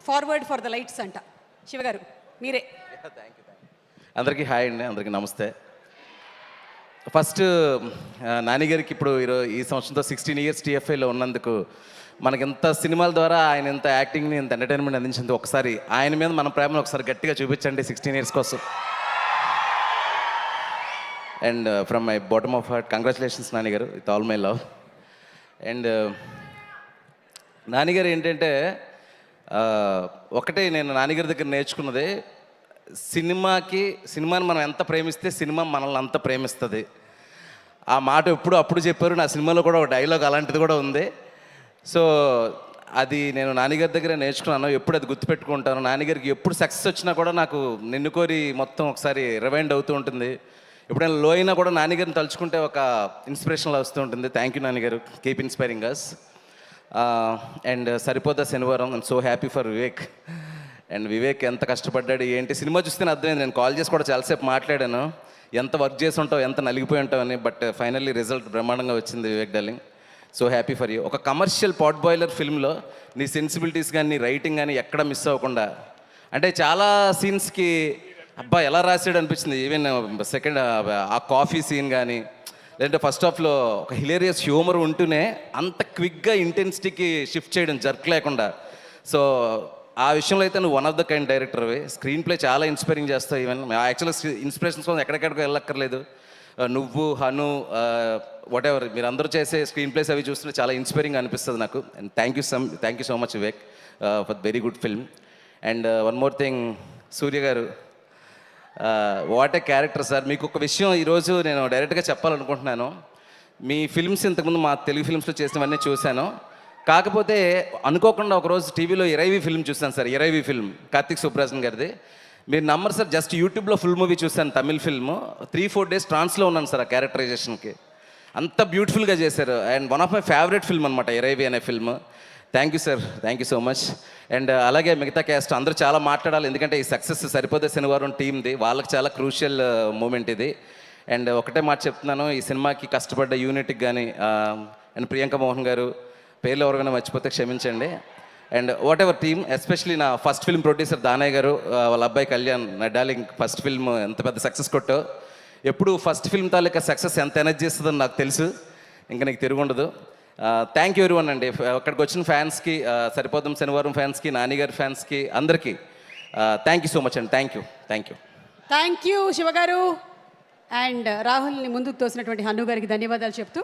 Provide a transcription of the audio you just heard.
Forward for the lights అంట. శివగారు మీరే. అందరికీ హాయ్ అండి, అందరికీ నమస్తే. ఫస్ట్ నాని గారికి ఇప్పుడు ఈ సంవత్సరంతో 16 ఇయర్స్ టీఎఫ్ఐలో ఉన్నందుకు మనకి ఇంత సినిమాల ద్వారా ఆయన ఇంత యాక్టింగ్ని ఇంత ఎంటర్టైన్మెంట్ అందించింది. ఒకసారి ఆయన మీద మన ప్రేమను ఒకసారి గట్టిగా చూపించండి 16 ఇయర్స్ కోసం. And from my bottom of heart congratulations Nani గారు, with all my love. And నానిగారు ఏంటంటే ఒకటే నేను నానిగారి దగ్గర నేర్చుకున్నది, సినిమాని మనం ఎంత ప్రేమిస్తే సినిమా మనల్ని అంత ప్రేమిస్తుంది. ఆ మాట అప్పుడు చెప్పారు. నా సినిమాలో కూడా ఒక డైలాగ్ అలాంటిది కూడా ఉంది. సో అది నేను నానిగారి దగ్గర నేర్చుకున్నాను. ఎప్పుడు అది గుర్తుపెట్టుకుంటాను. నానిగారికి ఎప్పుడు సక్సెస్ వచ్చినా కూడా నాకు నిన్ను కోరి మొత్తం ఒకసారి రివైండ్ అవుతూ ఉంటుంది. ఎప్పుడైనా లో అయినా కూడా నానిగారిని తలుచుకుంటే ఒక ఇన్స్పిరేషన్లో వస్తూ ఉంటుంది. Thank you నానిగారు, keep inspiring us. And సరిపోతా శనివారం, I'm so happy for Vivek. And Vivek ఎంత కష్టపడ్డాడు ఏంటి సినిమా చూస్తేనే అర్థమైంది. నేను కాల్ చేసి కూడా చాలాసేపు మాట్లాడాను, ఎంత వర్క్ చేసి ఉంటావు, ఎంత నలిగిపోయి ఉంటావు అని. బట్ ఫైనల్లీ రిజల్ట్ బ్రహ్మాండంగా వచ్చింది Vivek darling. So happy for you. ఒక కమర్షియల్ పాట్ బాయిలర్ ఫిల్మ్లో నీ సెన్సిబిలిటీస్ కానీ నీ రైటింగ్ కానీ ఎక్కడ మిస్ అవ్వకుండా, అంటే చాలా సీన్స్కి అబ్బా ఎలా రాసాడు అనిపించింది. ఈవెన్ సెకండ్ ఆ కాఫీ సీన్ కానీ, లేదంటే ఫస్ట్ హాఫ్లో ఒక హిలేరియస్ హ్యూమర్ ఉంటూనే అంత క్విక్గా ఇంటెన్సిటీకి షిఫ్ట్ చేయడం జర్క్ లేకుండా. సో ఆ విషయంలో అయితే నువ్వు వన్ ఆఫ్ ద కైండ్ డైరెక్టర్వి. స్క్రీన్ ప్లే చాలా ఇన్స్పైరింగ్ చేస్తావు. ఈవెన్ యాక్చువల్గా ఇన్స్పిరేషన్స్ కోసం ఎక్కడెక్కడికి వెళ్ళక్కర్లేదు. నువ్వు హను వాట్ ఎవర్ మీరందరూ చేసే స్క్రీన్ ప్లేస్ అవి చూస్తుంటే చాలా ఇన్స్పైరింగ్ అనిపిస్తుంది నాకు. And thank you so much Vivek for very good film. And one more thing, Surya garu what A character sir. మీకు ఒక విషయం ఈరోజు నేను డైరెక్ట్గా చెప్పాలనుకుంటున్నాను. మీ ఫిల్మ్స్ ఇంతకుముందు మా తెలుగు ఫిల్మ్స్లో చేసినవన్నీ చూశాను. కాకపోతే అనుకోకుండా ఒకరోజు టీవీలో ఇరైవి ఫిల్మ్ చూశాను సార్. ఇరైవి ఫిల్మ్ కార్తిక్ సుబ్రాజన్ గారిది. మీరు నమ్మరు సార్, జస్ట్ యూట్యూబ్లో ఫుల్ మూవీ చూశాను, తమిళ్ ఫిల్మ్. 3-4 డేస్ ట్రాన్స్లో ఉన్నాను సార్ ఆ క్యారెక్టరైజేషన్కి. అంత బ్యూటిఫుల్గా చేశారు. And one of my favourite film అనమాట ఇరైవి అనే film. Thank you sir, thank you so much. And అలాగే మిగతా క్యాస్ట్ అందరూ చాలా మాట్లాడాలి, ఎందుకంటే ఈ సక్సెస్ సరిపోతే శనివారం టీమ్ది, వాళ్ళకి చాలా క్రూషియల్ మూమెంట్ ఇది. అండ్ ఒకటే మాట చెప్తున్నాను, ఈ సినిమాకి కష్టపడ్డ యూనిట్కి కానీ అండ్ ప్రియాంక మోహన్ గారు, పేర్లు ఎవరికైనా మర్చిపోతే క్షమించండి. And what ever team, especially నా ఫస్ట్ ఫిల్మ్ ప్రొడ్యూసర్ దానయ్య గారు, వాళ్ళ అబ్బాయి కళ్యాణ్, నా డార్లింగ్ ఫస్ట్ ఫిల్మ్ ఎంత పెద్ద సక్సెస్ కొట్టో. ఎప్పుడు ఫస్ట్ ఫిల్మ్ తాలూకా సక్సెస్ ఎంత ఎనర్జీ ఇస్తుందని నాకు తెలుసు, ఇంకా నీకు తిరుగుండదు. థ్యాంక్ యూ ఎవరీవన్ అండి. అక్కడికి వచ్చిన ఫ్యాన్స్కి, సరిపోదాం శనివారం ఫ్యాన్స్కి, నానిగారి ఫ్యాన్స్కి, అందరికీ థ్యాంక్ యూ సో మచ్ అండి. Thank you. థ్యాంక్ యూ శివగారు. అండ్ రాహుల్ని ముందుకు తోసినటువంటి హను గారికి ధన్యవాదాలు చెప్తూ